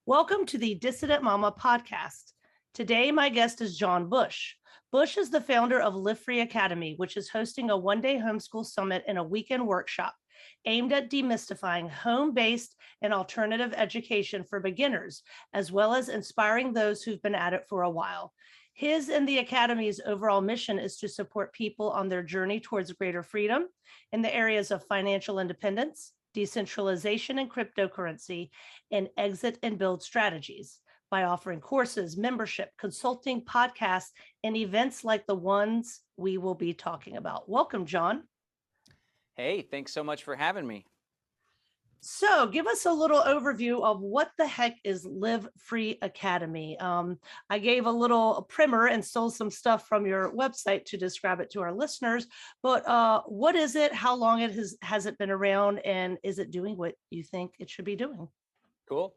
Welcome to the Dissident Mama podcast. Today, my guest is John Bush. Bush is the founder of Live Free Academy, which is hosting a one-day homeschool summit and a weekend workshop aimed at demystifying home-based and alternative education for beginners, as well as inspiring those who've been at it for a while. His and the Academy's overall mission is to support people on their journey towards greater freedom in the areas of financial independence, decentralization and cryptocurrency, and exit and build strategies by offering courses, membership, consulting, podcasts, and events like the ones we will be talking about. Welcome, John. Hey, thanks so much for having me. So give us a little overview of what the heck is Live Free Academy. I gave a little primer and stole some stuff from your website to describe it to our listeners, but what is it? How long has it been around, and is it doing what you think it should be doing? Cool.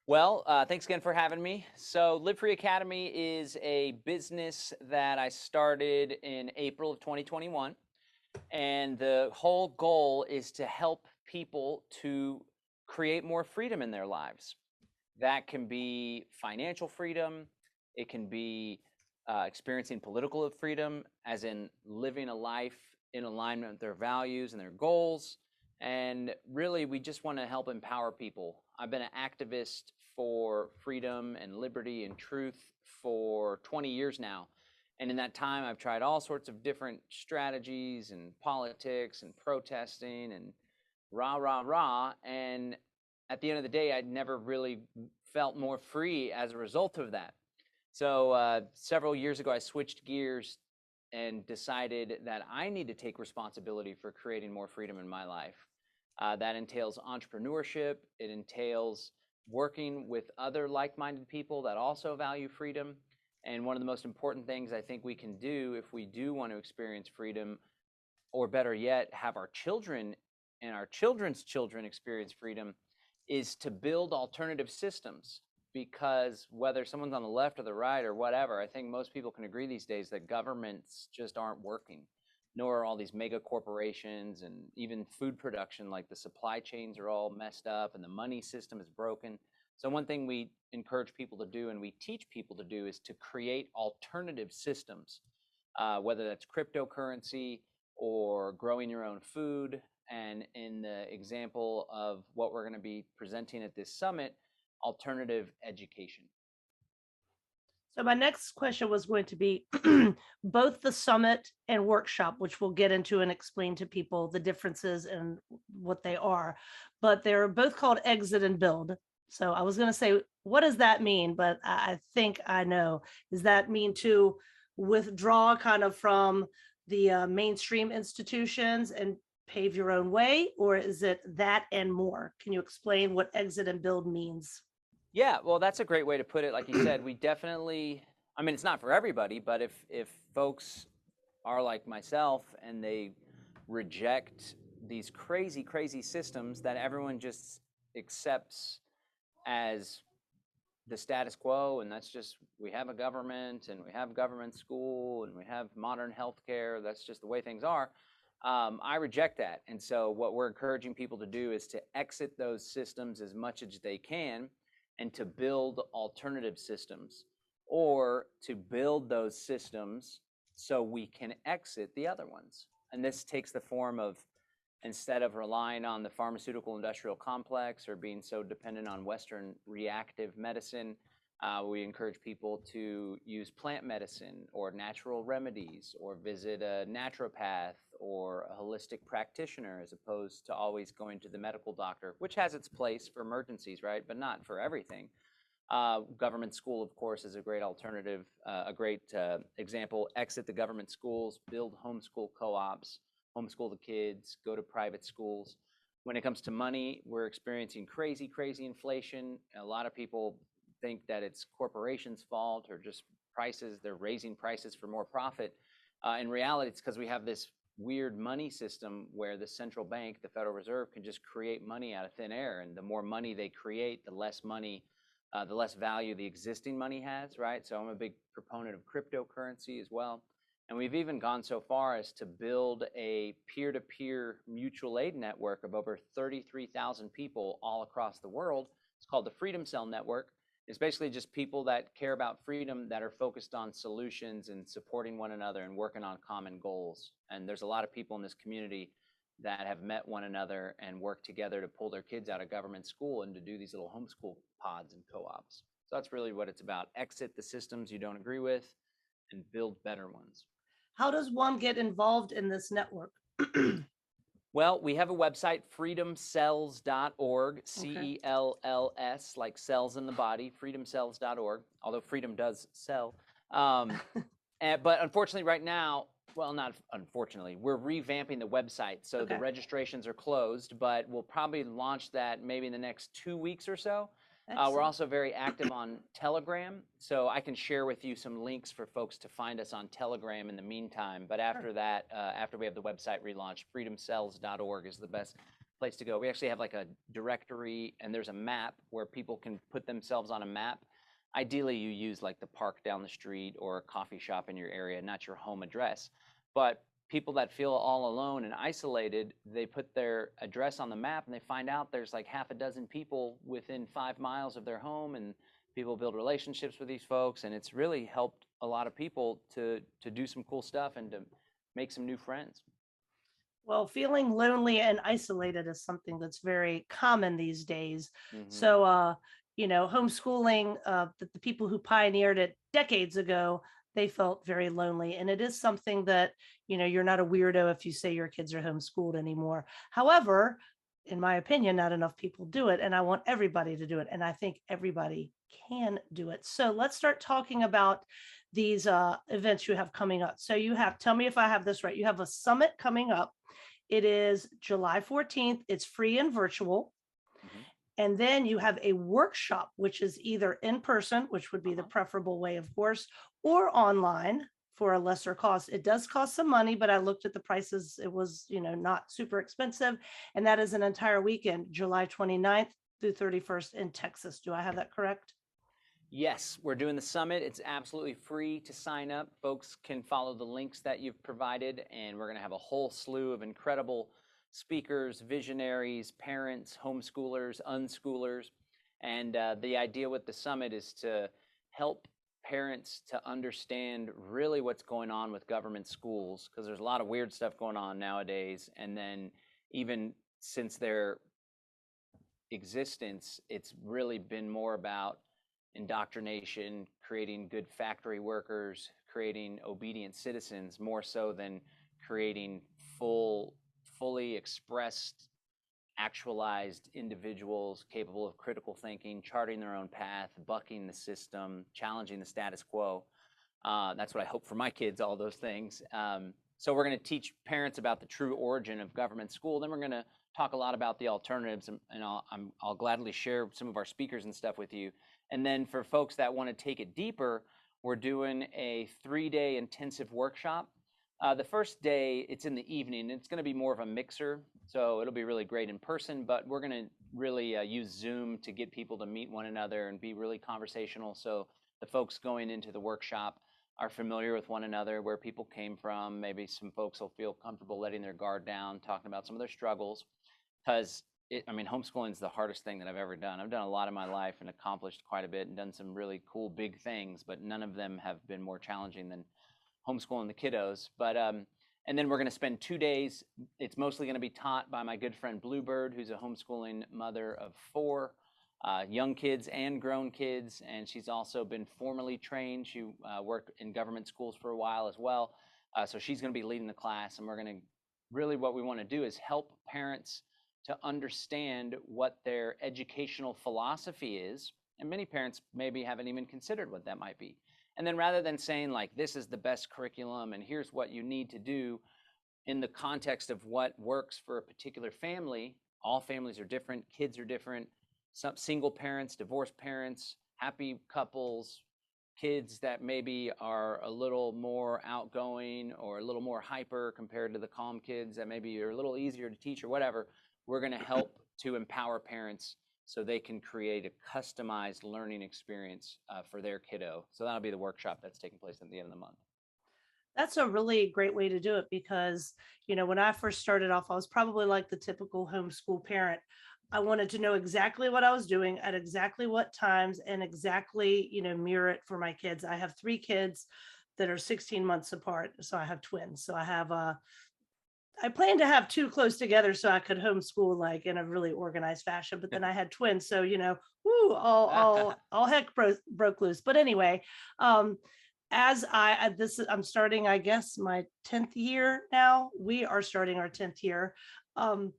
Well, thanks again for having me. So Live Free Academy is a business that I started in April of 2021. And the whole goal is to help people to create more freedom in their lives. That can be financial freedom. It can be experiencing political freedom, as in living a life in alignment with their values and their goals. And really, we just want to help empower people. I've been an activist for freedom and liberty and truth for 20 years now. And in that time, I've tried all sorts of different strategies and politics and protesting and rah. And at the end of the day, I'd never really felt more free as a result of that. So several years ago, I switched gears and decided that I need to take responsibility for creating more freedom in my life. That entails entrepreneurship. It entails working with other like-minded people that also value freedom. And one of the most important things I think we can do if we do want to experience freedom, or better yet, have our children and our children's children experience freedom, is to build alternative systems. Because whether someone's on the left or the right or whatever, I think most people can agree these days that governments just aren't working, nor are all these mega corporations, and even food production, like the supply chains are all messed up and the money system is broken. So one thing we encourage people to do and we teach people to do is to create alternative systems, whether that's cryptocurrency or growing your own food. And in the example of what we're going to be presenting at this summit, alternative education. So my next question was going to be both the summit and workshop, which we'll get into and explain to people the differences and what they are, but they're both called Exit and Build. So I was going to say, what does that mean? But I think I know. Does that mean to withdraw kind of from the mainstream institutions and pave your own way? Or is it that and more? Can you explain what Exit and Build means? Yeah, well, that's a great way to put it. Like you said, we definitely, I mean, it's not for everybody, but if folks are like myself and they reject these crazy systems that everyone just accepts as the status quo, and that's just, we have a government and we have government school and we have modern healthcare, that's just the way things are. I reject that. And so what we're encouraging people to do is to exit those systems as much as they can and to build alternative systems, or to build those systems so we can exit the other ones. And this takes the form of, instead of relying on the pharmaceutical industrial complex or being so dependent on Western reactive medicine, we encourage people to use plant medicine or natural remedies, or visit a naturopath or a holistic practitioner, as opposed to always going to the medical doctor, which has its place for emergencies, right? But not for everything. Government school, of course, is a great alternative, a great example. Exit the government schools, build homeschool co-ops, homeschool the kids, go to private schools. When it comes to money, we're experiencing crazy inflation. A lot of people think that it's corporations' fault or just prices, they're raising prices for more profit. In reality, it's because we have this weird money system where the central bank, the Federal Reserve, can just create money out of thin air. And the more money they create, the less money, the less value the existing money has, right? So I'm a big proponent of cryptocurrency as well. And we've even gone so far as to build a peer-to-peer mutual aid network of over 33,000 people all across the world. It's called the Freedom Cell Network. It's basically just people that care about freedom that are focused on solutions and supporting one another and working on common goals. And there's a lot of people in this community that have met one another and worked together to pull their kids out of government school and to do these little homeschool pods and co-ops. So that's really what it's about. Exit the systems you don't agree with and build better ones. How does one get involved in this network? Well, we have a website, freedomcells.org, CELLS, like cells in the body, freedomcells.org, although freedom does sell. But unfortunately right now, well, not unfortunately, we're revamping the website. So the registrations are closed, but we'll probably launch that maybe in the next 2 weeks or so. We're also very active on Telegram, so I can share with you some links for folks to find us on Telegram in the meantime. But after that, after we have the website relaunched, freedomcells.org is the best place to go. We actually have like a directory, and there's a map where people can put themselves on a map. Ideally, you use like the park down the street or a coffee shop in your area, not your home address. But people that feel all alone and isolated, they put their address on the map and they find out there's like half a dozen people within 5 miles of their home, and people build relationships with these folks, and it's really helped a lot of people to do some cool stuff and to make some new friends. Well, feeling lonely and isolated is something that's very common these days. Mm-hmm. So, homeschooling, the people who pioneered it decades ago, they felt very lonely. And it is something that, you're not a weirdo if you say your kids are homeschooled anymore. However, in my opinion, not enough people do it. And I want everybody to do it. And I think everybody can do it. So let's start talking about these events you have coming up. So tell me if I have this right. You have a summit coming up. It is July 14th. It's free and virtual. Mm-hmm. And then you have a workshop, which is either in person, which would be the preferable way, of course, or online for a lesser cost. It does cost some money, but I looked at the prices. It was, not super expensive. And that is an entire weekend, July 29th through 31st in Texas. Do I have that correct? Yes, we're doing the summit. It's absolutely free to sign up. Folks can follow the links that you've provided, and we're going to have a whole slew of incredible speakers, visionaries, parents, homeschoolers, unschoolers. And the idea with the summit is to help parents to understand really what's going on with government schools, because there's a lot of weird stuff going on nowadays. And then even since their existence, it's really been more about indoctrination, creating good factory workers, creating obedient citizens, more so than creating fully expressed, actualized individuals capable of critical thinking, charting their own path, bucking the system, challenging the status quo. That's what I hope for my kids, all those things. So we're going to teach parents about the true origin of government school. Then we're going to talk a lot about the alternatives, and I'll gladly share some of our speakers and stuff with you. And then for folks that want to take it deeper, we're doing a 3-day intensive workshop. The first day, it's in the evening. It's going to be more of a mixer, so it'll be really great in person, but we're going to really use Zoom to get people to meet one another and be really conversational. So the folks going into the workshop are familiar with one another, where people came from. Maybe some folks will feel comfortable letting their guard down, talking about some of their struggles, because homeschooling is the hardest thing that I've ever done. I've done a lot in my life and accomplished quite a bit and done some really cool, big things, but none of them have been more challenging than homeschooling the kiddos. But and then we're going to spend 2 days. It's mostly going to be taught by my good friend Bluebird, who's a homeschooling mother of 4 young kids and grown kids, and she's also been formally trained. She worked in government schools for a while as well. So she's going to be leading the class, and we're going to really, what we want to do is help parents to understand what their educational philosophy is. And many parents maybe haven't even considered what that might be. And then rather than saying like, this is the best curriculum and here's what you need to do in the context of what works for a particular family, all families are different, kids are different, some single parents, divorced parents, happy couples, kids that maybe are a little more outgoing or a little more hyper compared to the calm kids that maybe are a little easier to teach or whatever. We're going to help to empower parents so they can create a customized learning experience for their kiddo. So that'll be the workshop that's taking place at the end of the month. That's a really great way to do it because, when I first started off, I was probably like the typical homeschool parent. I wanted to know exactly what I was doing at exactly what times and exactly, mirror it for my kids. I have three kids that are 16 months apart. So I have twins. So I plan to have two close together so I could homeschool like in a really organized fashion. But then I had twins. So, woo, all heck broke loose. But anyway, um, as I'm starting, I guess, my 10th year now. We are starting our 10th year. Um,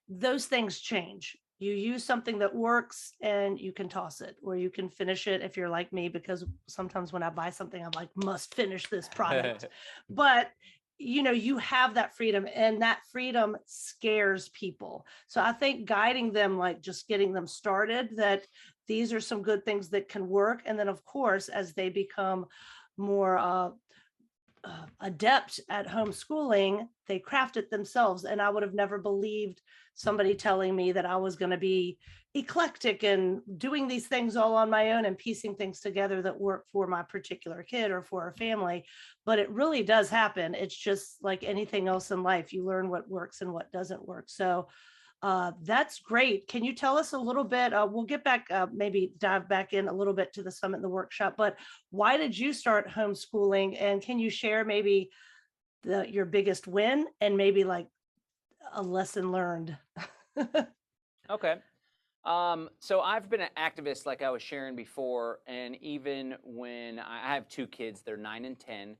those things change. You use something that works and you can toss it, or you can finish it if you're like me, because sometimes when I buy something, I'm like, must finish this product. But you have that freedom, and that freedom scares people. So I think guiding them, like just getting them started, that these are some good things that can work. And then, of course, as they become more adept at homeschooling, they craft it themselves. And I would have never believed somebody telling me that I was going to be eclectic and doing these things all on my own and piecing things together that work for my particular kid or for a family. But it really does happen. It's just like anything else in life. You learn what works and what doesn't work. So that's great. Can you tell us a little bit? We'll get back, maybe dive back in a little bit to the summit and the workshop, but why did you start homeschooling? And can you share maybe your biggest win and maybe like a lesson learned? Okay. So I've been an activist, like I was sharing before, and even when I have two kids, they're 9 and 10,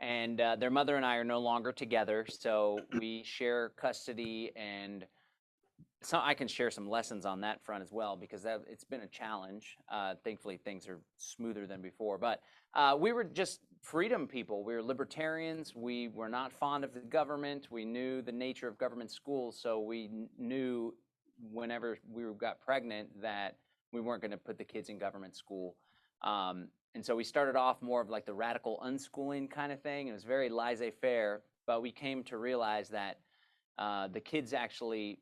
and their mother and I are no longer together, so we share custody, and so I can share some lessons on that front as well, because it's been a challenge. Thankfully, things are smoother than before, but we were just freedom people. We were libertarians. We were not fond of the government. We knew the nature of government schools, so we knew whenever we got pregnant that we weren't going to put the kids in government school. And so we started off more of like the radical unschooling kind of thing. It was very laissez-faire, but we came to realize that the kids actually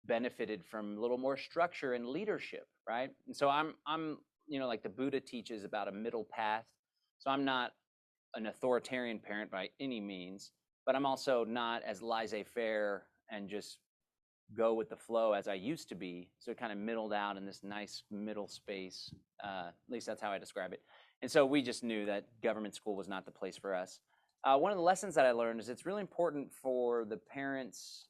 benefited from a little more structure and leadership, right? And so I'm like the Buddha teaches about a middle path. So I'm not an authoritarian parent by any means, but I'm also not as laissez-faire and just go with the flow as I used to be. So it kind of middled out in this nice middle space. At least that's how I describe it. And so we just knew that government school was not the place for us. One of the lessons that I learned is it's really important for the parents,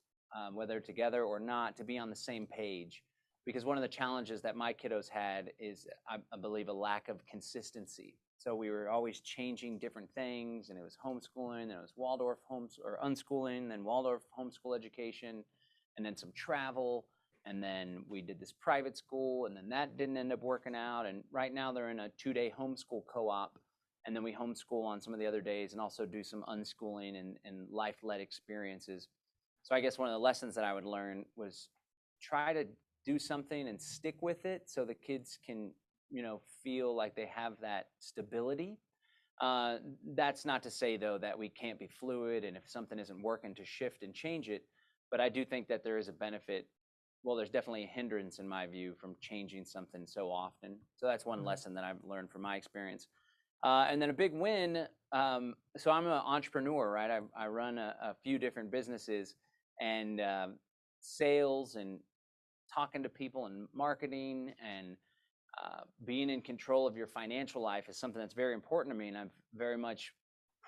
whether together or not, to be on the same page. Because one of the challenges that my kiddos had is, I believe, a lack of consistency. So we were always changing different things, and it was homeschooling, and it was Waldorf or unschooling, then Waldorf homeschool education, and then some travel, and then we did this private school, and then that didn't end up working out. And right now they're in a 2-day homeschool co-op, and then we homeschool on some of the other days and also do some unschooling and life-led experiences. So I guess one of the lessons that I would learn was try to do something and stick with it so the kids can, feel like they have that stability. That's not to say, though, that we can't be fluid, and if something isn't working, to shift and change it. But I do think that there is a benefit. Well, there's definitely a hindrance, in my view, from changing something so often. So that's one lesson that I've learned from my experience. And then a big win. So I'm an entrepreneur, right? I run a few different businesses, and sales and talking to people and marketing and being in control of your financial life is something that's very important to me. And I've very much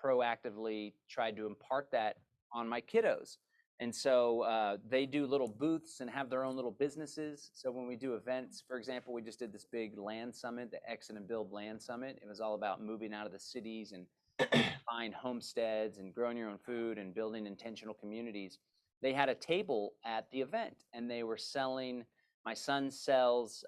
proactively tried to impart that on my kiddos. And so they do little booths and have their own little businesses. So when we do events, for example, we just did this big land summit, the Exit and Build Land Summit. It was all about moving out of the cities and buying homesteads and growing your own food and building intentional communities. They had a table at the event, and they were selling, my son sells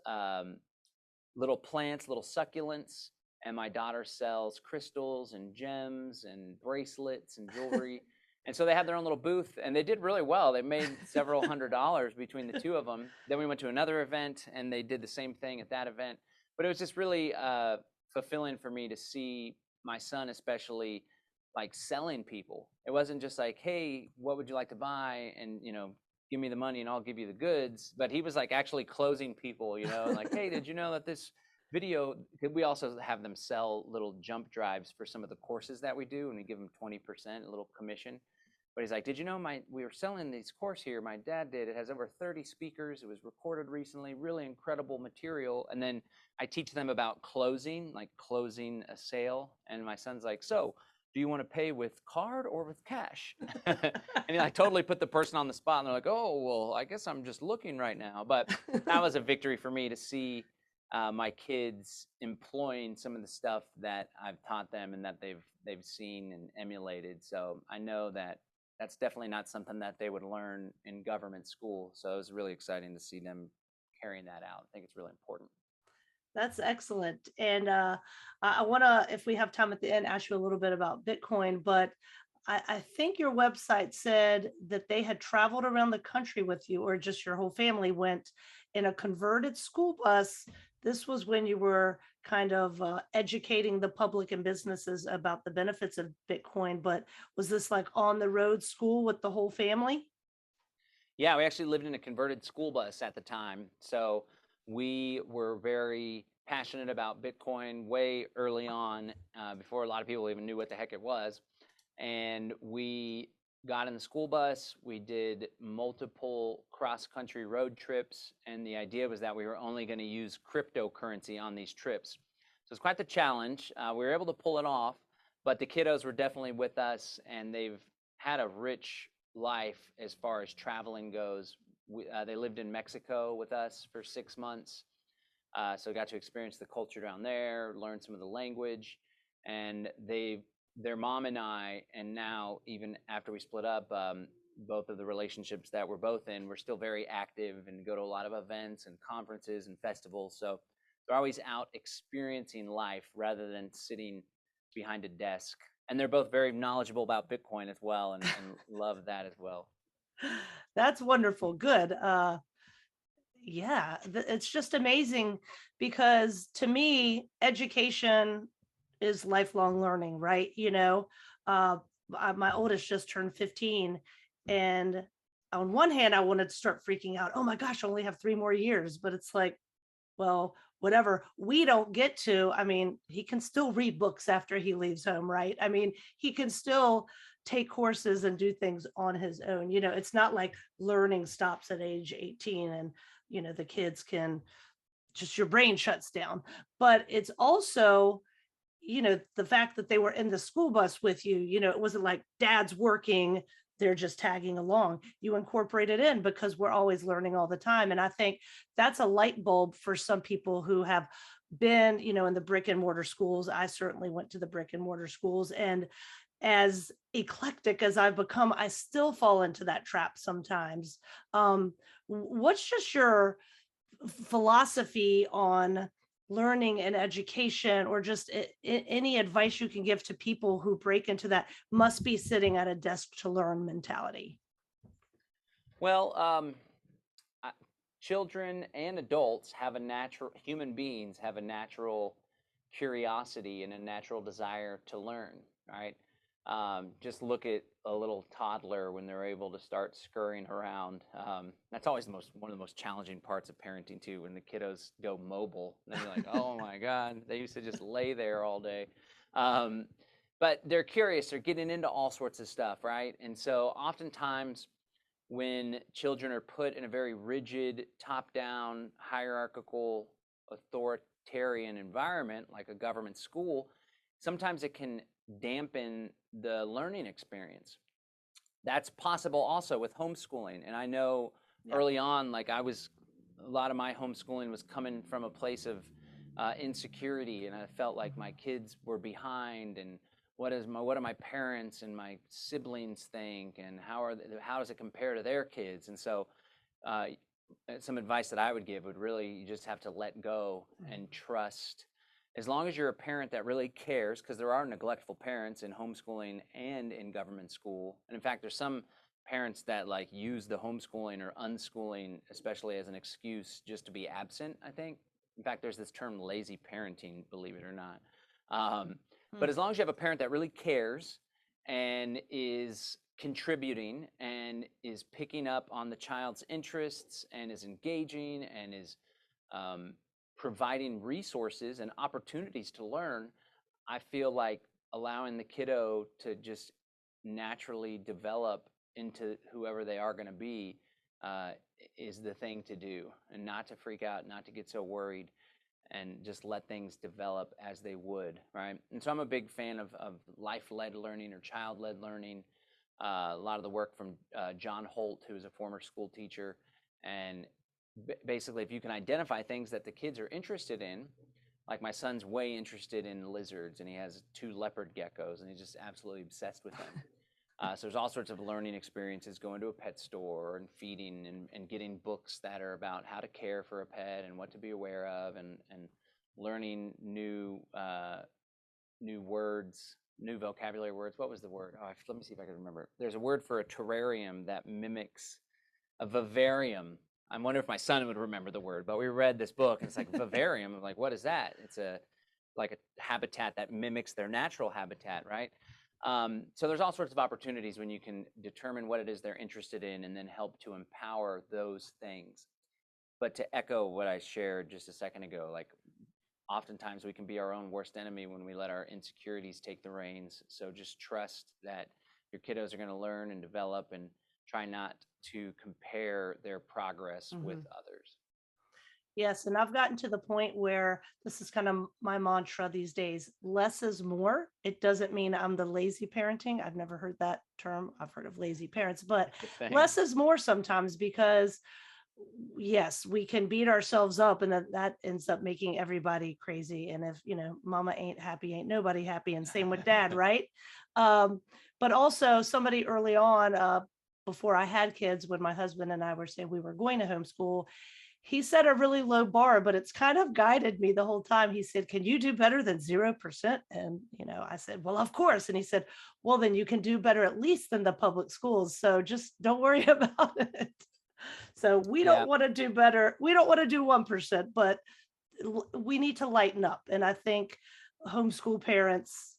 little plants, little succulents, and my daughter sells crystals and gems and bracelets and jewelry. And so they had their own little booth, and they did really well. They made several $100s between the two of them. Then we went to another event, and they did the same thing at that event. But it was just really fulfilling for me to see my son, especially, like selling people. It wasn't just like, hey, what would you like to buy? And, give me the money and I'll give you the goods. But he was like actually closing people, and like, hey, did you know that this video, we also have them sell little jump drives for some of the courses that we do, and we give them 20%, a little commission. But he's like, did you know we were selling this course here, my dad did, it has over 30 speakers, it was recorded recently, really incredible material. And then I teach them about closing, like closing a sale, and my son's like, so do you want to pay with card or with cash? And he like totally put the person on the spot, and they're like, oh, well, I guess I'm just looking right now. But that was a victory for me to see my kids employing some of the stuff that I've taught them and that they've seen and emulated. So I know that that's definitely not something that they would learn in government school. So it was really exciting to see them carrying that out. I think it's really important. That's excellent. And I want to, if we have time at the end, ask you a little bit about Bitcoin, but I think your website said that they had traveled around the country with you, or just your whole family went in a converted school bus. This was when you were kind of educating the public and businesses about the benefits of Bitcoin. But was this like on the road school with the whole family? Yeah, we actually lived in a converted school bus at the time. So we were very passionate about Bitcoin way early on, before a lot of people even knew what the heck it was. And we got in the school bus, we did multiple cross-country road trips, and the idea was that we were only going to use cryptocurrency on these trips. So it's quite the challenge. We were able to pull it off, but the kiddos were definitely with us, and they've had a rich life as far as traveling goes. They lived in Mexico with us for 6 months, so got to experience the culture down there, learn some of the language, and their mom and I, and now even after we split up, both of the relationships that we're both in, we're still very active and go to a lot of events and conferences and festivals. So they're always out experiencing life rather than sitting behind a desk. And they're both very knowledgeable about Bitcoin as well, and love that as well. That's wonderful. Good. Yeah, it's just amazing because to me, education is lifelong learning, right? My oldest just turned 15, and on one hand, I wanted to start freaking out. Oh my gosh, I only have 3 more years, but it's like, well, whatever we don't get to, I mean, he can still read books after he leaves home, right? I mean, he can still take courses and do things on his own. It's not like learning stops at age 18 and, the kids can just, your brain shuts down. But it's also, the fact that they were in the school bus with you, it wasn't like dad's working, they're just tagging along. You incorporate it in because we're always learning all the time. And I think that's a light bulb for some people who have been, in the brick and mortar schools. I certainly went to the brick and mortar schools, and as eclectic as I've become, I still fall into that trap sometimes. What's just your philosophy on learning and education, or just any advice you can give to people who break into that must be sitting at a desk to learn mentality? Well, children and adults human beings have a natural curiosity and a natural desire to learn, right? Just look at a little toddler when they're able to start scurrying around. That's always one of the most challenging parts of parenting too, when the kiddos go mobile. And then you're like, oh my God, they used to just lay there all day. But they're curious, they're getting into all sorts of stuff, right? And so oftentimes when children are put in a very rigid, top-down, hierarchical, authoritarian environment, like a government school, sometimes it can dampen the learning experience. That's possible also with homeschooling. And I know early on, like a lot of my homeschooling was coming from a place of insecurity, and I felt like my kids were behind, and what do my parents and my siblings think, and how does it compare to their kids? And so some advice that I would give would really, you just have to let go and trust. As long as you're a parent that really cares, because there are neglectful parents in homeschooling and in government school. And in fact, there's some parents that like use the homeschooling or unschooling, especially as an excuse just to be absent, I think. In fact, there's this term lazy parenting, believe it or not. But as long as you have a parent that really cares and is contributing and is picking up on the child's interests and is engaging and is providing resources and opportunities to learn, I feel like allowing the kiddo to just naturally develop into whoever they are going to be is the thing to do, and not to freak out, not to get so worried, and just let things develop as they would, right? And so I'm a big fan of life-led learning or child-led learning. A lot of the work from John Holt, who is a former school teacher, and basically if you can identify things that the kids are interested in, like my son's way interested in lizards, and he has 2 leopard geckos, and he's just absolutely obsessed with them. So there's all sorts of learning experiences, going to a pet store and feeding and getting books that are about how to care for a pet and what to be aware of, and learning new words, new vocabulary words. What was the word? Oh, let me see if I can remember. There's a word for a terrarium that mimics a vivarium. I wonder if my son would remember the word, but we read this book and it's like vivarium. I'm like, what is that? It's like a habitat that mimics their natural habitat, right? So there's all sorts of opportunities when you can determine what it is they're interested in and then help to empower those things. But to echo what I shared just a second ago, like oftentimes we can be our own worst enemy when we let our insecurities take the reins. So just trust that your kiddos are going to learn and develop, and try not to compare their progress with others. Yes, and I've gotten to the point where this is kind of my mantra these days. Less is more. It doesn't mean I'm the lazy parenting. I've never heard that term. I've heard of lazy parents, but less is more sometimes, because yes, we can beat ourselves up, and that ends up making everybody crazy. And if, mama ain't happy, ain't nobody happy. And same with dad, right? But also somebody early on, before I had kids, when my husband and I were saying we were going to homeschool, he set a really low bar, but it's kind of guided me the whole time. He said, can you do better than 0%? And, I said, well, of course. And he said, well, then you can do better at least than the public schools. So just don't worry about it. So we don't want to do better. We don't want to do 1%, but we need to lighten up. And I think homeschool parents,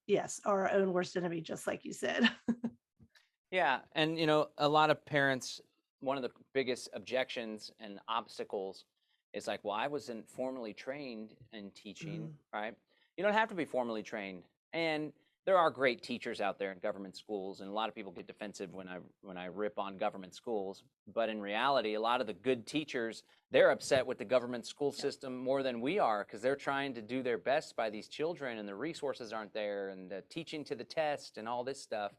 yes, are our own worst enemy, just like you said. Yeah. And, a lot of parents, one of the biggest objections and obstacles is like, well, I wasn't formally trained in teaching, right? You don't have to be formally trained. And there are great teachers out there in government schools, and a lot of people get defensive when I rip on government schools. But in reality, a lot of the good teachers, they're upset with the government school system more than we are, because they're trying to do their best by these children, and the resources aren't there, and the teaching to the test and all this stuff.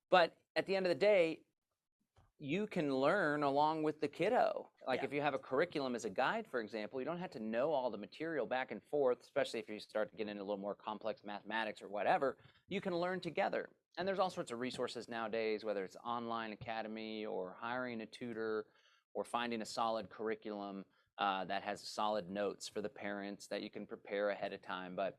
But at the end of the day, you can learn along with the kiddo. Like if you have a curriculum as a guide, for example, you don't have to know all the material back and forth, especially if you start to get into a little more complex mathematics or whatever. You can learn together. And there's all sorts of resources nowadays, whether it's online academy or hiring a tutor or finding a solid curriculum that has solid notes for the parents that you can prepare ahead of time. But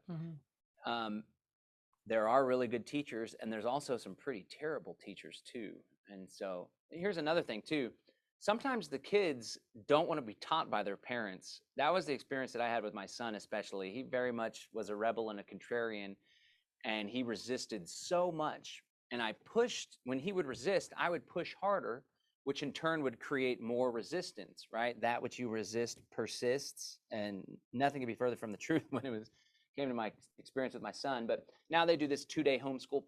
there are really good teachers, and there's also some pretty terrible teachers too. And so here's another thing too. Sometimes the kids don't want to be taught by their parents. That was the experience that I had with my son, especially. He very much was a rebel and a contrarian, and he resisted so much. And I pushed, when he would resist, I would push harder, which in turn would create more resistance, right? That which you resist persists, and nothing could be further from the truth when it came to my experience with my son. But now they do this 2-day homeschool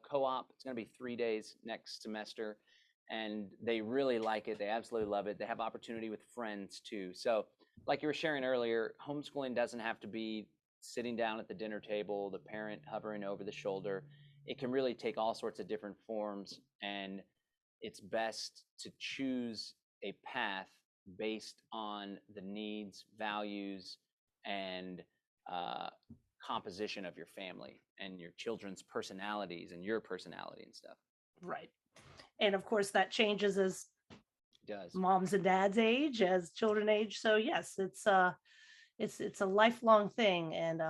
co-op. It's going to be 3 days next semester, and they really like it. They absolutely love it. They have opportunity with friends too. So like you were sharing earlier, homeschooling doesn't have to be sitting down at the dinner table, the parent hovering over the shoulder. It can really take all sorts of different forms, and it's best to choose a path based on the needs, values, and composition of your family and your children's personalities and your personality and stuff. Right. And of course that changes as moms and dads age, as children age. So yes, it's a lifelong thing. And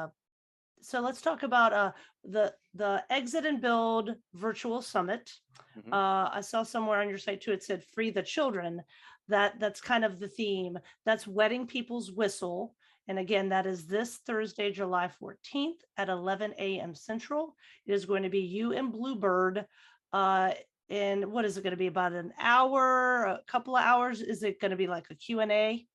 so let's talk about the Exit and Build Virtual Summit. I saw somewhere on your site too, it said free the children. That's kind of the theme. That's wetting people's whistle. And again, that is this Thursday, July 14th at 11 a.m. Central. It is going to be you and Bluebird. And what is it going to be, about an hour, a couple of hours? Is it going to be like a Q&A?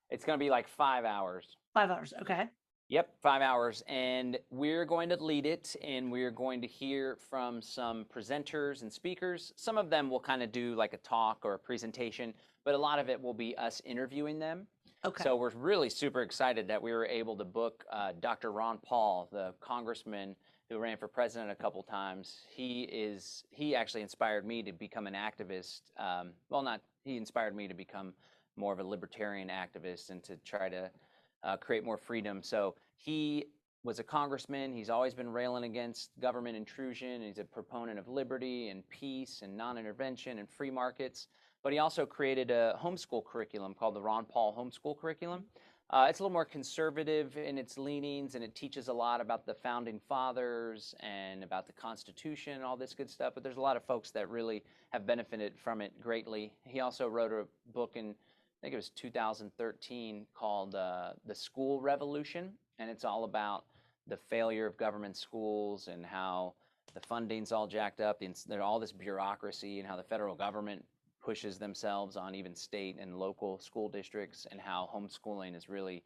It's going to be like 5 hours. 5 hours. Okay. Yep, 5 hours. And we're going to lead it, and we're going to hear from some presenters and speakers. Some of them will kind of do like a talk or a presentation, but a lot of it will be us interviewing them. Okay. So we're really super excited that we were able to book Dr. Ron Paul, the congressman who ran for president a couple times. He actually inspired me to become an activist. He inspired me to become more of a libertarian activist and to try to create more freedom. So he was a congressman. He's always been railing against government intrusion. He's a proponent of liberty and peace and non-intervention and free markets. But he also created a homeschool curriculum called the Ron Paul Homeschool Curriculum. It's a little more conservative in its leanings, and it teaches a lot about the founding fathers and about the Constitution and all this good stuff. But there's a lot of folks that really have benefited from it greatly. He also wrote a book in, I think it was 2013, called The School Revolution, and it's all about the failure of government schools and how the funding's all jacked up, there's all this bureaucracy, and how the federal government pushes themselves on even state and local school districts, and how homeschooling is really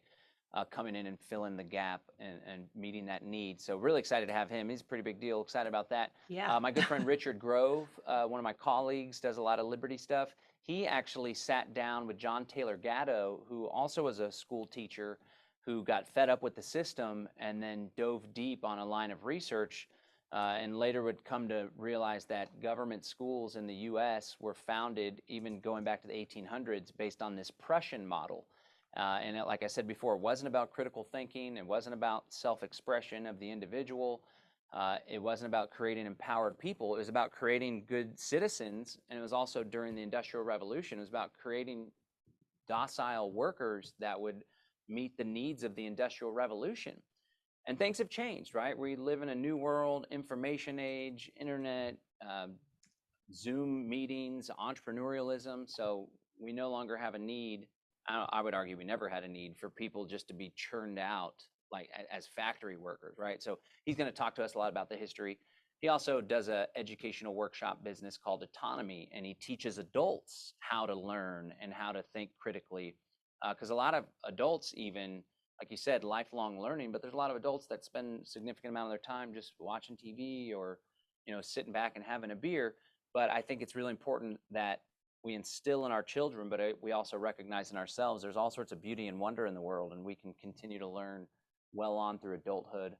coming in and filling the gap and meeting that need. So really excited to have him. He's a pretty big deal. Excited about that. Yeah. My good friend Richard Grove, one of my colleagues, does a lot of liberty stuff. He actually sat down with John Taylor Gatto, who also was a school teacher who got fed up with the system and then dove deep on a line of research, and later would come to realize that government schools in the US were founded, even going back to the 1800s, based on this Prussian model. And like I said before, it wasn't about critical thinking. It wasn't about self-expression of the individual. It wasn't about creating empowered people. It was about creating good citizens. And it was also during the Industrial Revolution. It was about creating docile workers that would meet the needs of the Industrial Revolution. And things have changed, right? We live in a new world, information age, internet, Zoom meetings, entrepreneurialism. So we no longer have a need. I would argue we never had a need for people just to be churned out like as factory workers, right? So he's going to talk to us a lot about the history. He also does an educational workshop business called Autonomy, and he teaches adults how to learn and how to think critically. Because a lot of adults, even like you said, lifelong learning, but there's a lot of adults that spend a significant amount of their time just watching TV or, sitting back and having a beer. But I think it's really important that we instill in our children, but we also recognize in ourselves there's all sorts of beauty and wonder in the world, and we can continue to learn well on through adulthood.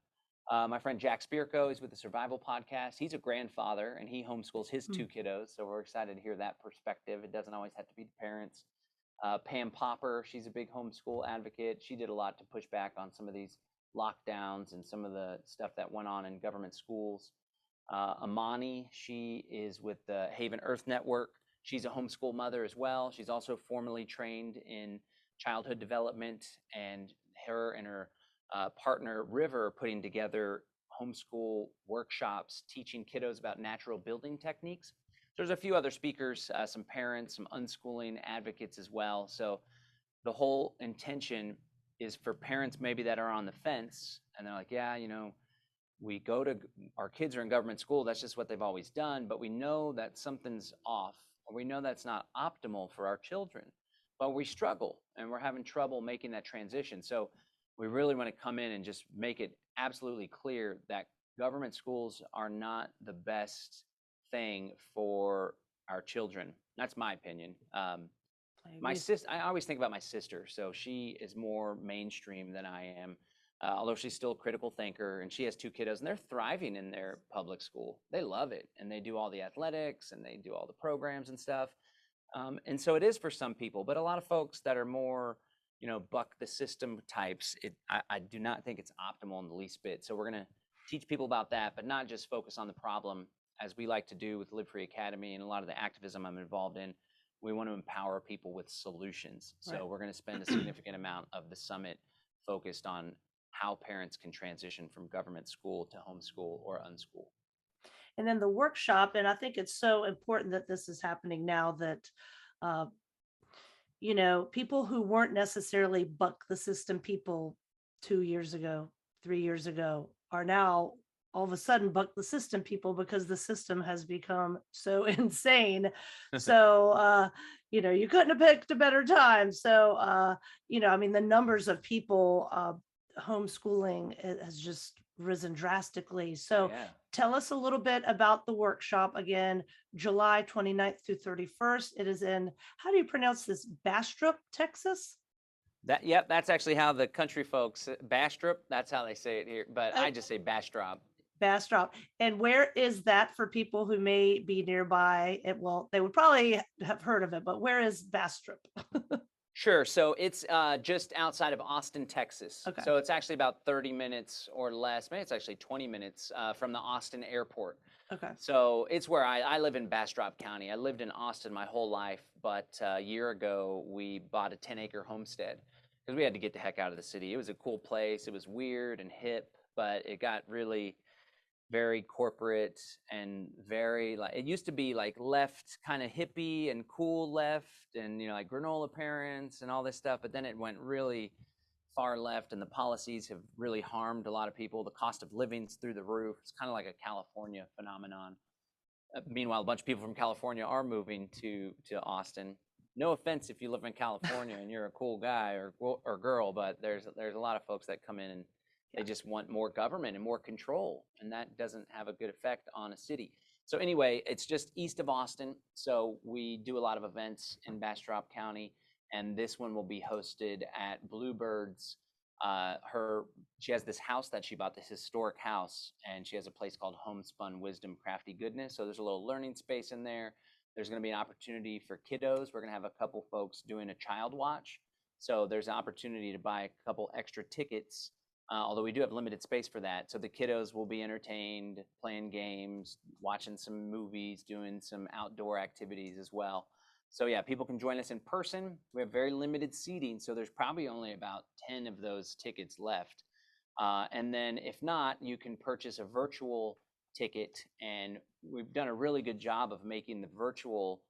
My friend Jack Spirko is with the Survival Podcast. He's a grandfather, and he homeschools his two kiddos, so we're excited to hear that perspective. It doesn't always have to be the parents. Pam Popper, she's a big homeschool advocate. She did a lot to push back on some of these lockdowns and some of the stuff that went on in government schools. Amani, she is with the Haven Earth Network. She's a homeschool mother as well. She's also formally trained in childhood development, and her partner River are putting together homeschool workshops teaching kiddos about natural building techniques. So there's a few other speakers, some parents, some unschooling advocates as well. So the whole intention is for parents maybe that are on the fence and they're like, yeah, our kids are in government school. That's just what they've always done. But we know that something's off, or we know that's not optimal for our children. But we struggle and we're having trouble making that transition. So we really want to come in and just make it absolutely clear that government schools are not the best thing for our children. That's my opinion. My sister, I always think about my sister. So she is more mainstream than I am, although she's still a critical thinker, and she has two kiddos, and they're thriving in their public school. They love it, and they do all the athletics, and they do all the programs and stuff. And so it is for some people, but a lot of folks that are more, buck the system types, I do not think it's optimal in the least bit. So we're going to teach people about that, but not just focus on the problem, as we like to do with Live Free Academy and a lot of the activism I'm involved in. We want to empower people with solutions. So We're going to spend a significant amount of the summit focused on how parents can transition from government school to homeschool or unschool. And then the workshop, and I think it's so important that this is happening now, that people who weren't necessarily buck the system people 2 years ago, 3 years ago, are now all of a sudden buck the system people because the system has become so insane. So, you couldn't have picked a better time. So, I mean, the numbers of people homeschooling has just risen drastically. So, Yeah. tell us a little bit about the workshop again, July 29th through 31st. It is in, how do you pronounce this? Bastrop, Texas? Yep, that's actually how the country folks, Bastrop, that's how they say it here, but Uh, I just say Bastrop. Bastrop. And where is that for people who may be nearby? They would probably have heard of it, but where is Bastrop? Sure. So it's just outside of Austin, Texas. Okay. So it's actually about 30 minutes or less. Maybe it's actually 20 minutes from the Austin airport. Okay. So it's where I live in Bastrop County. I lived in Austin my whole life, but a year ago we bought a 10-acre homestead because we had to get the heck out of the city. It was a cool place. It was weird and hip, but it got really very corporate and very, like, it used to be like left, kind of hippie and cool left, and like granola parents and all this stuff, but then it went really far left, and the policies have really harmed a lot of people. The cost of living's through the roof. It's kind of like a California phenomenon. Meanwhile, a bunch of people from California are moving to Austin. No offense if you live in California and you're a cool guy or girl, but there's a lot of folks that come in and they just want more government and more control, and that doesn't have a good effect on a city. So anyway, it's just east of Austin. So we do a lot of events in Bastrop County, and this one will be hosted at Bluebird's. She has this house that she bought, this historic house, and she has a place called Homespun Wisdom Crafty Goodness. So there's a little learning space in there. There's going to be an opportunity for kiddos. We're going to have a couple folks doing a child watch. So there's an opportunity to buy a couple extra tickets. Although we do have limited space for that. So the kiddos will be entertained, playing games, watching some movies, doing some outdoor activities as well. So yeah, people can join us in person. We have very limited seating, so there's probably only about 10 of those tickets left. And then if not, you can purchase a virtual ticket, and we've done a really good job of making the virtual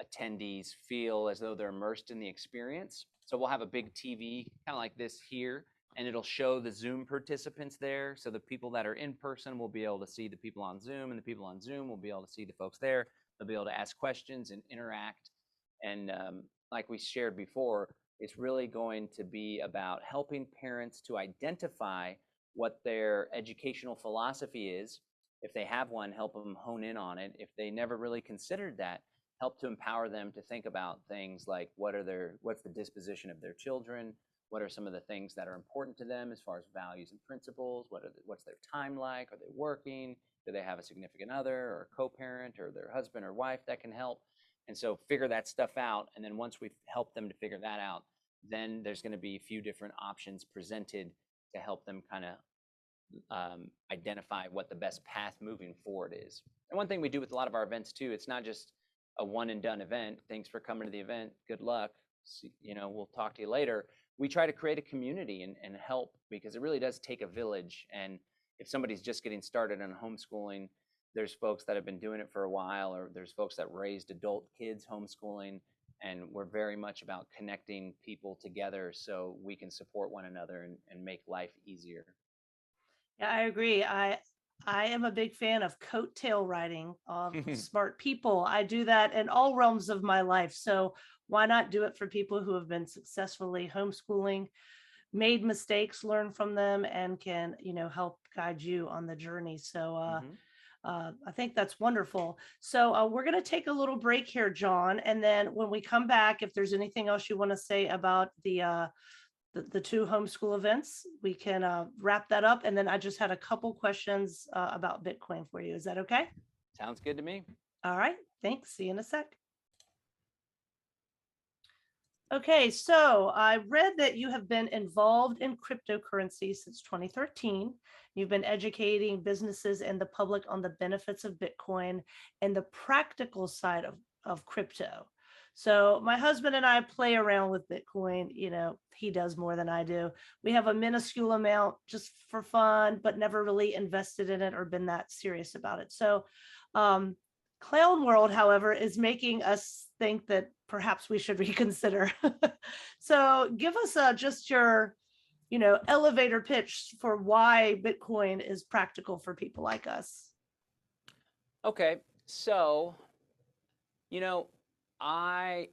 attendees feel as though they're immersed in the experience. So we'll have a big TV, kind of like this here, and it'll show the Zoom participants there. So the people that are in person will be able to see the people on Zoom, and the people on Zoom will be able to see the folks there. They'll be able to ask questions and interact. And like we shared before, it's really going to be about helping parents to identify what their educational philosophy is. If they have one, help them hone in on it. If they never really considered that, help to empower them to think about things like what's the disposition of their children, what are some of the things that are important to them as far as values and principles? What's their time like? Are they working? Do they have a significant other or a co-parent or their husband or wife that can help? And so figure that stuff out. And then once we've helped them to figure that out, then there's going to be a few different options presented to help them kind of identify what the best path moving forward is. And one thing we do with a lot of our events too, it's not just a one and done event. Thanks for coming to the event. Good luck. We'll talk to you later. We try to create a community and help, because it really does take a village. And if somebody's just getting started on homeschooling, there's folks that have been doing it for a while, or there's folks that raised adult kids homeschooling. And we're very much about connecting people together so we can support one another and make life easier. Yeah, I agree. I am a big fan of coattail riding of smart people. I do that in all realms of my life. So why not do it for people who have been successfully homeschooling, made mistakes, learn from them, and can, help guide you on the journey. So I think that's wonderful. So we're going to take a little break here, John. And then when we come back, if there's anything else you want to say about the two homeschool events, we can wrap that up. And then I just had a couple questions about Bitcoin for you. Is that okay? Sounds good to me. All right. Thanks. See you in a sec. Okay, so I read that you have been involved in cryptocurrency since 2013. You've been educating businesses and the public on the benefits of Bitcoin and the practical side of crypto. So my husband and I play around with Bitcoin. He does more than I do. We have a minuscule amount just for fun, but never really invested in it or been that serious about it. So Clown World, however, is making us think that perhaps we should reconsider. So give us just your elevator pitch for why Bitcoin is practical for people like us. Okay, so, I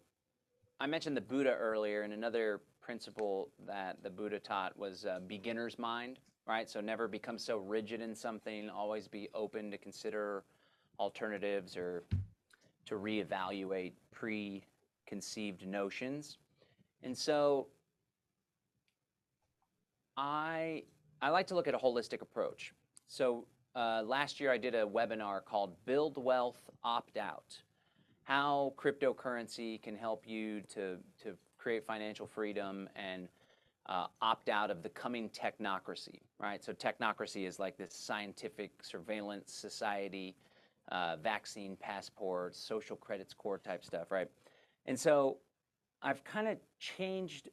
mentioned the Buddha earlier, and another principle that the Buddha taught was beginner's mind, right? So never become so rigid in something, always be open to consider alternatives or to reevaluate preconceived notions. And so I like to look at a holistic approach. So last year I did a webinar called Build Wealth, Opt Out. How cryptocurrency can help you to create financial freedom and opt out of the coming technocracy, right? So technocracy is like this scientific surveillance society, vaccine passports, social credit score type stuff, right? And so I've kind of changed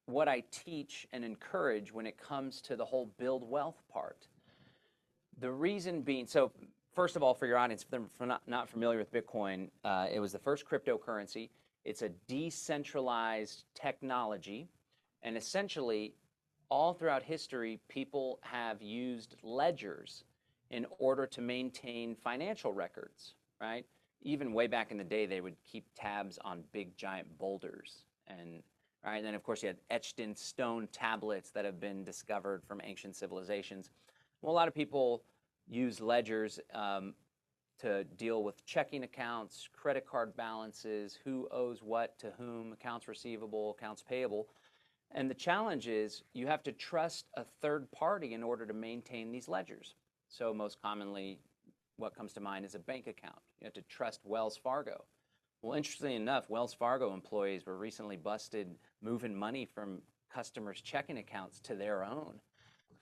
what I teach and encourage when it comes to the whole build wealth part. The reason being, so first of all, for your audience, if they're not familiar with Bitcoin, it was the first cryptocurrency. It's a decentralized technology. And essentially, all throughout history, people have used ledgers in order to maintain financial records, right? Even way back in the day, they would keep tabs on big giant boulders. And right, and then of course you had etched in stone tablets that have been discovered from ancient civilizations. Well, a lot of people use ledgers to deal with checking accounts, credit card balances, who owes what to whom, accounts receivable, accounts payable. And the challenge is you have to trust a third party in order to maintain these ledgers. So most commonly, what comes to mind is a bank account. You have to trust Wells Fargo. Well, interestingly enough, Wells Fargo employees were recently busted moving money from customers' checking accounts to their own.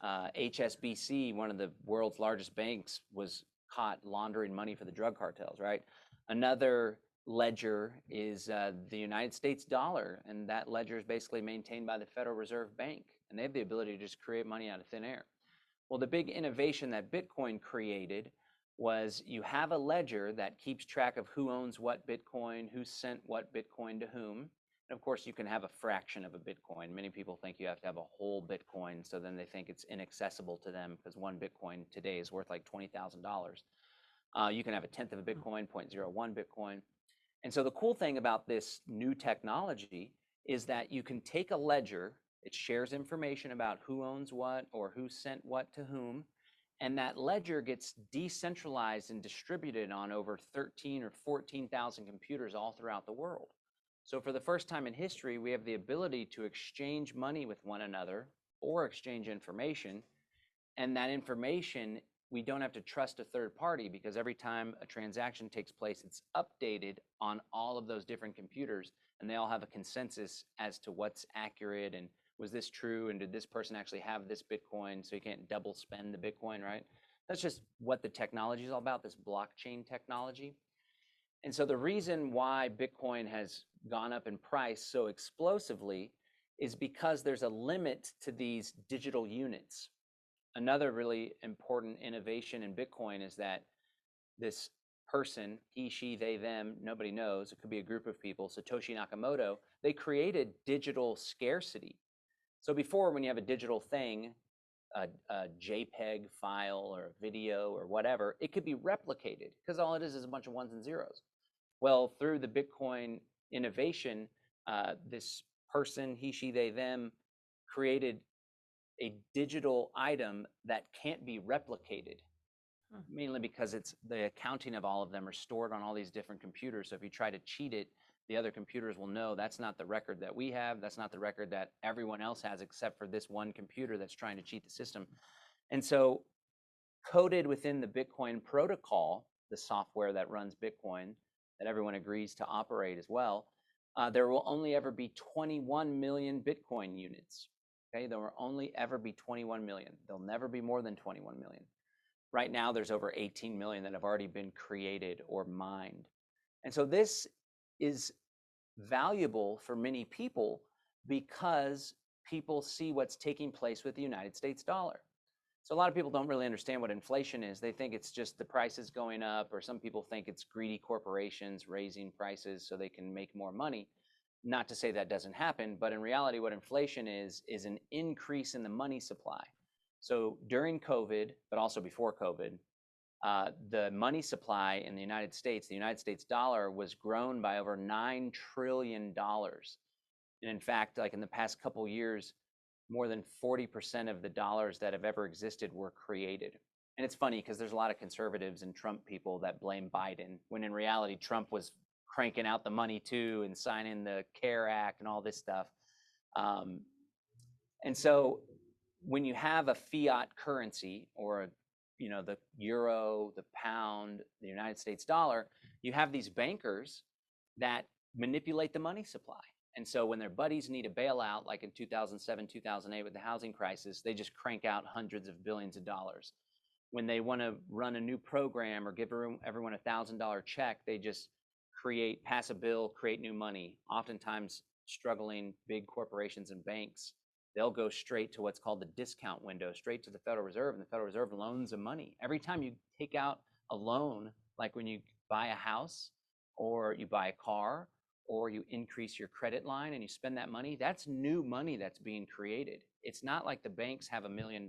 HSBC, one of the world's largest banks, was caught laundering money for the drug cartels, right? Another ledger is the United States dollar, and that ledger is basically maintained by the Federal Reserve Bank, and they have the ability to just create money out of thin air. Well, the big innovation that Bitcoin created was you have a ledger that keeps track of who owns what Bitcoin, who sent what Bitcoin to whom. And of course, you can have a fraction of a Bitcoin. Many people think you have to have a whole Bitcoin, so then they think it's inaccessible to them because one Bitcoin today is worth like $20,000. You can have a tenth of a Bitcoin, 0.01 Bitcoin. And so the cool thing about this new technology is that you can take a ledger, it shares information about who owns what or who sent what to whom, and that ledger gets decentralized and distributed on over 13 or 14,000 computers all throughout the world. So for the first time in history, we have the ability to exchange money with one another or exchange information. And that information, we don't have to trust a third party because every time a transaction takes place, it's updated on all of those different computers, and they all have a consensus as to what's accurate and was this true, and did this person actually have this Bitcoin, so you can't double spend the Bitcoin, right? That's just what the technology is all about, this blockchain technology. And so the reason why Bitcoin has gone up in price so explosively is because there's a limit to these digital units. Another really important innovation in Bitcoin is that this person, he, she, they, them, nobody knows, it could be a group of people, Satoshi Nakamoto, they created digital scarcity. So before, when you have a digital thing, a JPEG file or a video or whatever, it could be replicated because all it is a bunch of ones and zeros. Well, through the Bitcoin innovation, this person, he, she, they, them, created a digital item that can't be replicated, mainly because it's the accounting of all of them are stored on all these different computers. So if you try to cheat it, the other computers will know that's not the record that we have. That's not the record that everyone else has except for this one computer that's trying to cheat the system. And so coded within the Bitcoin protocol, the software that runs Bitcoin, that everyone agrees to operate as well, there will only ever be 21 million Bitcoin units. Okay, there will only ever be 21 million. There'll never be more than 21 million. Right now, there's over 18 million that have already been created or mined. And so this is valuable for many people because people see what's taking place with the United States dollar. So a lot of people don't really understand what inflation is. They think it's just the prices going up, or some people think it's greedy corporations raising prices so they can make more money. Not to say that doesn't happen, but in reality, what inflation is an increase in the money supply. So during COVID, but also before COVID, the money supply in the United States dollar was grown by over $9 trillion. And in fact, like in the past couple of years, more than 40% of the dollars that have ever existed were created. And it's funny because there's a lot of conservatives and Trump people that blame Biden, when in reality, Trump was cranking out the money too and signing the CARE Act and all this stuff. And so when you have a fiat currency, or the euro, the pound, the United States dollar, you have these bankers that manipulate the money supply. And so when their buddies need a bailout, like in 2007, 2008 with the housing crisis, they just crank out hundreds of billions of dollars. When they want to run a new program or give everyone a $1,000 check, they just pass a bill, create new money. Oftentimes struggling big corporations and banks, they'll go straight to what's called the discount window, straight to the Federal Reserve, and the Federal Reserve loans them money. Every time you take out a loan, like when you buy a house or you buy a car or you increase your credit line and you spend that money, that's new money that's being created. It's not like the banks have $1 million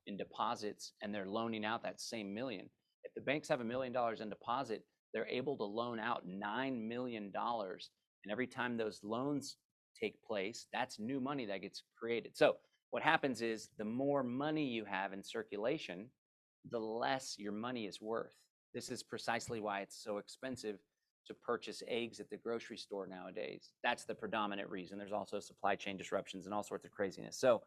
in deposits and they're loaning out that same million. If the banks have $1 million in deposit, they're able to loan out $9 million. And every time those loans take place, that's new money that gets created. So what happens is the more money you have in circulation, the less your money is worth. This is precisely why it's so expensive to purchase eggs at the grocery store nowadays. That's the predominant reason. There's also supply chain disruptions and all sorts of craziness. So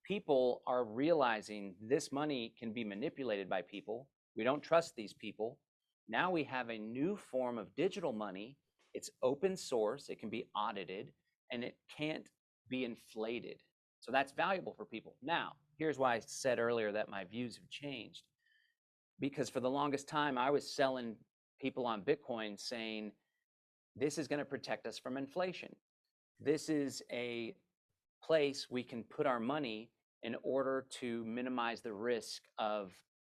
people are realizing this money can be manipulated by people. We don't trust these people. Now we have a new form of digital money. It's open source, it can be audited, and it can't be inflated. So that's valuable for people. Now, here's why I said earlier that my views have changed. Because for the longest time, I was selling people on Bitcoin saying, this is going to protect us from inflation. This is a place we can put our money in order to minimize the risk of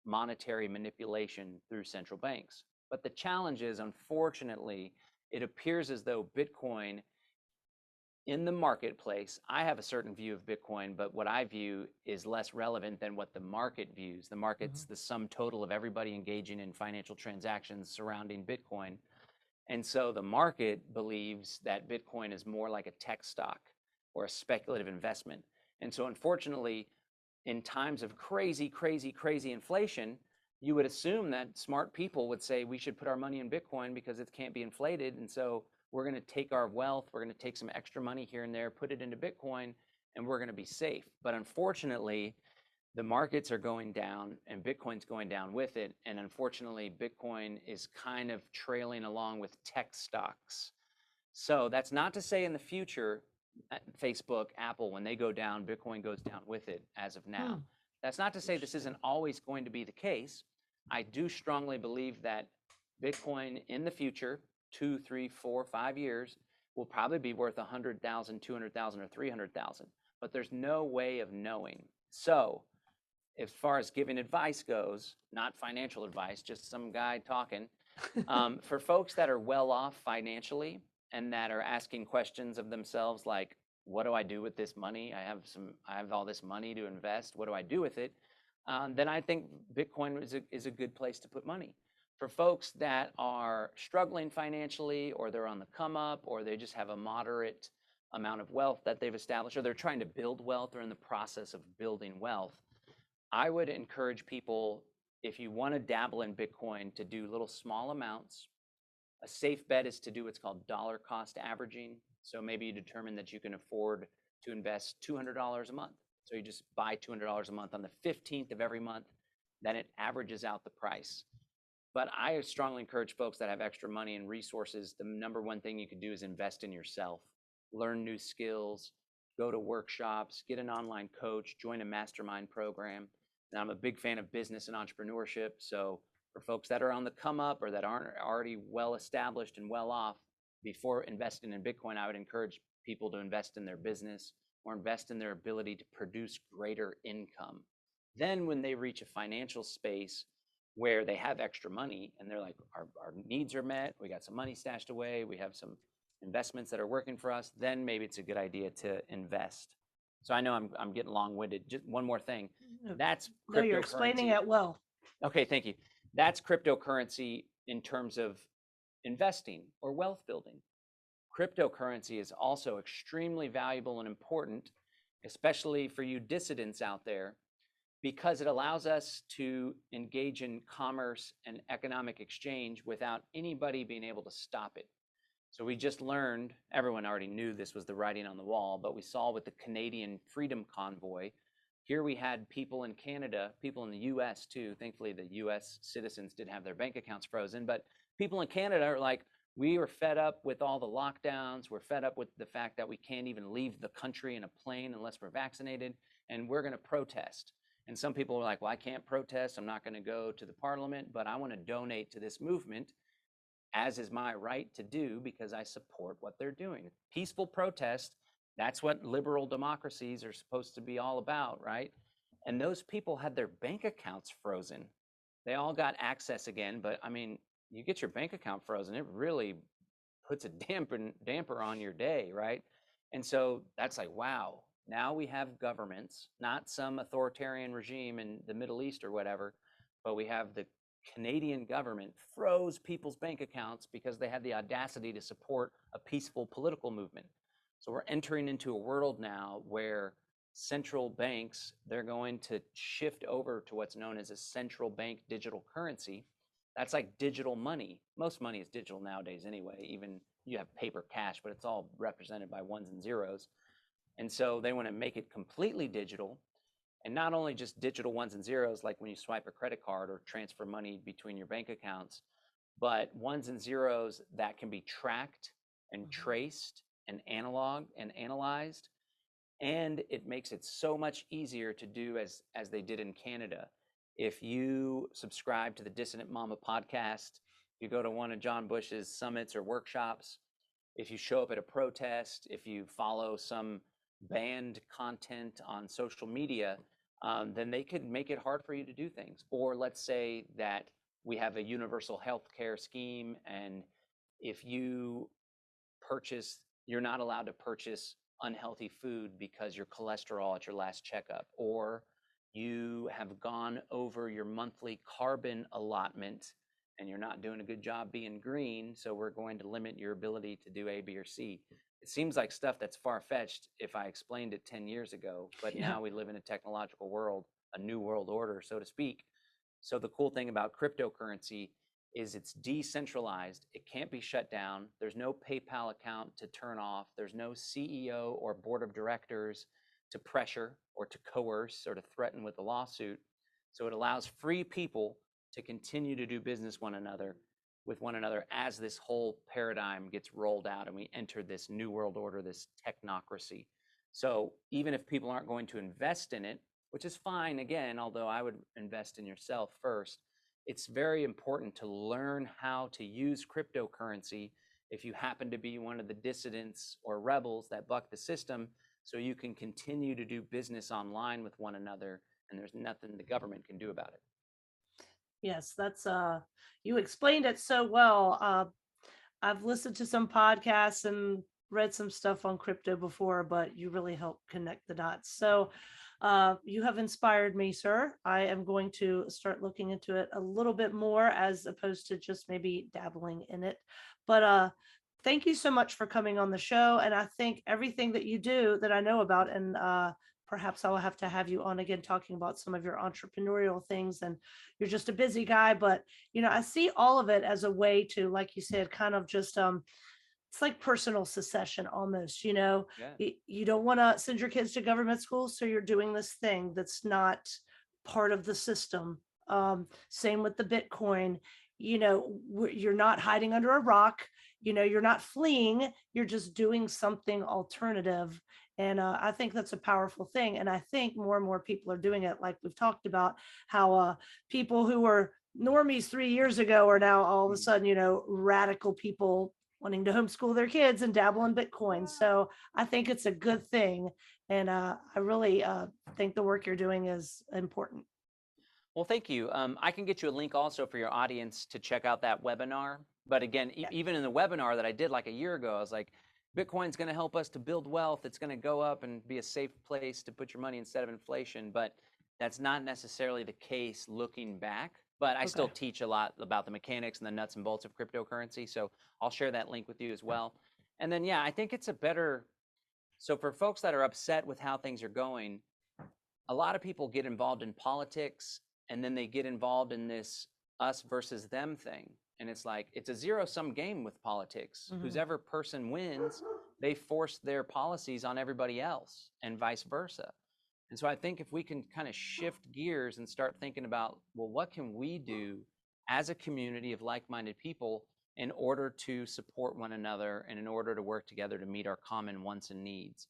monetary manipulation through central banks. But the challenge is, unfortunately, it appears as though Bitcoin in the marketplace, I have a certain view of Bitcoin, but what I view is less relevant than what the market views. The market's the sum total of everybody engaging in financial transactions surrounding Bitcoin. And so the market believes that Bitcoin is more like a tech stock or a speculative investment. And so unfortunately, in times of crazy inflation, you would assume that smart people would say we should put our money in Bitcoin because it can't be inflated. And so we're going to take our wealth, we're going to take some extra money here and there, put it into Bitcoin, and we're going to be safe. But unfortunately, the markets are going down and Bitcoin's going down with it. And unfortunately, Bitcoin is kind of trailing along with tech stocks. So that's not to say in the future, Facebook, Apple, when they go down, Bitcoin goes down with it as of now. That's not to say this isn't always going to be the case. I do strongly believe that Bitcoin in the future, 2, 3, 4, 5 years, will probably be worth 100,000, 200,000, or 300,000. But there's no way of knowing. So as far as giving advice goes, not financial advice, just some guy talking, for folks that are well off financially and that are asking questions of themselves like, what do I do with this money? I have all this money to invest. What do I do with it? Then I think Bitcoin is a good place to put money. For folks that are struggling financially, or they're on the come up, or they just have a moderate amount of wealth that they've established, or they're trying to build wealth or in the process of building wealth, I would encourage people, if you want to dabble in Bitcoin, to do little small amounts. A safe bet is to do what's called dollar cost averaging. So maybe you determine that you can afford to invest $200 a month. So you just buy $200 a month on the 15th of every month, then it averages out the price. But I strongly encourage folks that have extra money and resources, the number one thing you can do is invest in yourself. Learn new skills, go to workshops, get an online coach, join a mastermind program. And I'm a big fan of business and entrepreneurship. So for folks that are on the come up or that aren't already well established and well off, before investing in Bitcoin, I would encourage people to invest in their business or invest in their ability to produce greater income. Then when they reach a financial space where they have extra money and they're like, our needs are met, we got some money stashed away, we have some investments that are working for us, then maybe it's a good idea to invest. So I know I'm getting long-winded. Just one more thing. That's cryptocurrency. No, you're explaining it well. Okay, thank you. That's cryptocurrency in terms of investing or wealth building. Cryptocurrency is also extremely valuable and important, especially for you dissidents out there, because it allows us to engage in commerce and economic exchange without anybody being able to stop it. So we just learned, everyone already knew this was the writing on the wall, but we saw with the Canadian Freedom Convoy, here we had people in Canada, people in the US too. Thankfully, the US citizens did have their bank accounts frozen, but people in Canada are like, we were fed up with all the lockdowns. We're fed up with the fact that we can't even leave the country in a plane unless we're vaccinated, and we're going to protest. And some people are like, well, I can't protest. I'm not going to go to the parliament, but I want to donate to this movement, as is my right to do because I support what they're doing. Peaceful protest, that's what liberal democracies are supposed to be all about, right? And those people had their bank accounts frozen. They all got access again, but I mean, you get your bank account frozen, it really puts a damper on your day, right? And so that's like, wow, now we have governments, not some authoritarian regime in the Middle East or whatever, but we have the Canadian government froze people's bank accounts because they had the audacity to support a peaceful political movement. So we're entering into a world now where central banks, they're going to shift over to what's known as a central bank digital currency. That's like digital money. Most money is digital nowadays anyway. Even you have paper cash, but it's all represented by ones and zeros. And so they want to make it completely digital. And not only just digital ones and zeros, like when you swipe a credit card or transfer money between your bank accounts, but ones and zeros that can be tracked and traced and analog and analyzed. And it makes it so much easier to do as they did in Canada. If you subscribe to the Dissident Mama podcast, you go to one of John Bush's summits or workshops, if you show up at a protest, if you follow some banned content on social media, then they could make it hard for you to do things. Or let's say that we have a universal health care scheme, and if you purchase, you're not allowed to purchase unhealthy food because your cholesterol at your last checkup, or you have gone over your monthly carbon allotment and you're not doing a good job being green, so we're going to limit your ability to do A, B, or C. It seems like stuff that's far-fetched if I explained it 10 years ago, but now we live in a technological world, a new world order, so to speak. So the cool thing about cryptocurrency is it's decentralized. It can't be shut down. There's no PayPal account to turn off. There's no CEO or board of directors to pressure or to coerce or to threaten with a lawsuit. So it allows free people to continue to do business with one another as this whole paradigm gets rolled out and we enter this new world order, this technocracy. So even if people aren't going to invest in it, which is fine, again, although I would invest in yourself first, it's very important to learn how to use cryptocurrency if you happen to be one of the dissidents or rebels that buck the system, so you can continue to do business online with one another, and there's nothing the government can do about it. Yes, that's you explained it so well. I've listened to some podcasts and read some stuff on crypto before, but you really helped connect the dots. So you have inspired me, sir. I am going to start looking into it a little bit more as opposed to just maybe dabbling in it. But thank you so much for coming on the show. And I think everything that you do that I know about, and perhaps I'll have to have you on again talking about some of your entrepreneurial things. And you're just a busy guy, but I see all of it as a way to, like you said, kind of just it's like personal secession almost. You don't want to send your kids to government school, so you're doing this thing that's not part of the system. Same with the Bitcoin. You're not hiding under a rock. You're not fleeing. You're just doing something alternative. And I think that's a powerful thing. And I think more and more people are doing it. Like we've talked about how people who were normies 3 years ago are now all of a sudden, radical people wanting to homeschool their kids and dabble in Bitcoin. So I think it's a good thing. And I really think the work you're doing is important. Well, thank you. I can get you a link also for your audience to check out that webinar. But again, even in the webinar that I did like a year ago, I was like, Bitcoin's going to help us to build wealth. It's going to go up and be a safe place to put your money instead of inflation. But that's not necessarily the case looking back. But I still teach a lot about the mechanics and the nuts and bolts of cryptocurrency. So I'll share that link with you as well. And then, yeah, I think it's a better. So for folks that are upset with how things are going, a lot of people get involved in politics and then they get involved in this us versus them thing. And it's like, it's a zero-sum game with politics. Whoever person wins, they force their policies on everybody else and vice versa. And so I think if we can kind of shift gears and start thinking about, well, what can we do as a community of like-minded people in order to support one another and in order to work together to meet our common wants and needs?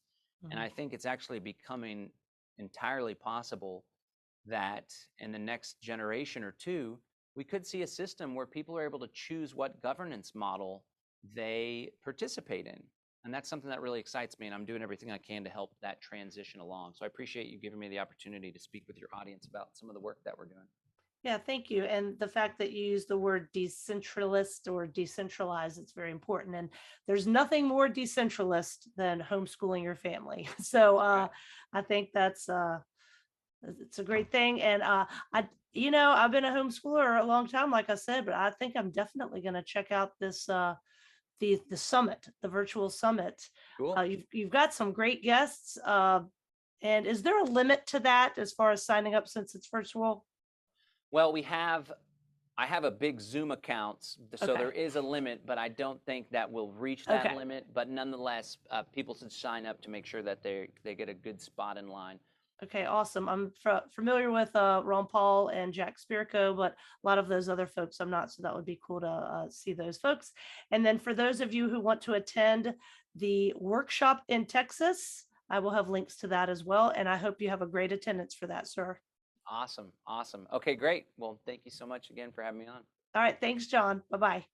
And I think it's actually becoming entirely possible that in the next generation or two, we could see a system where people are able to choose what governance model they participate in. And that's something that really excites me, and I'm doing everything I can to help that transition along. So I appreciate you giving me the opportunity to speak with your audience about some of the work that we're doing. Yeah, thank you. And the fact that you use the word decentralist or decentralized, it's very important. And there's nothing more decentralist than homeschooling your family. So I think that's it's a great thing. And I've been a homeschooler a long time, like I said, but I think I'm definitely going to check out this the summit, the virtual summit. Cool. You've got some great guests. And is there a limit to that as far as signing up since it's virtual? Well, I have a big Zoom account, so there is a limit, but I don't think that we'll reach that limit. But nonetheless, people should sign up to make sure that they get a good spot in line. Okay, awesome. I'm familiar with Ron Paul and Jack Spirko, but a lot of those other folks I'm not. So that would be cool to see those folks. And then for those of you who want to attend the workshop in Texas, I will have links to that as well. And I hope you have a great attendance for that, sir. Awesome. Awesome. Okay, great. Well, thank you so much again for having me on. All right. Thanks, John. Bye-bye.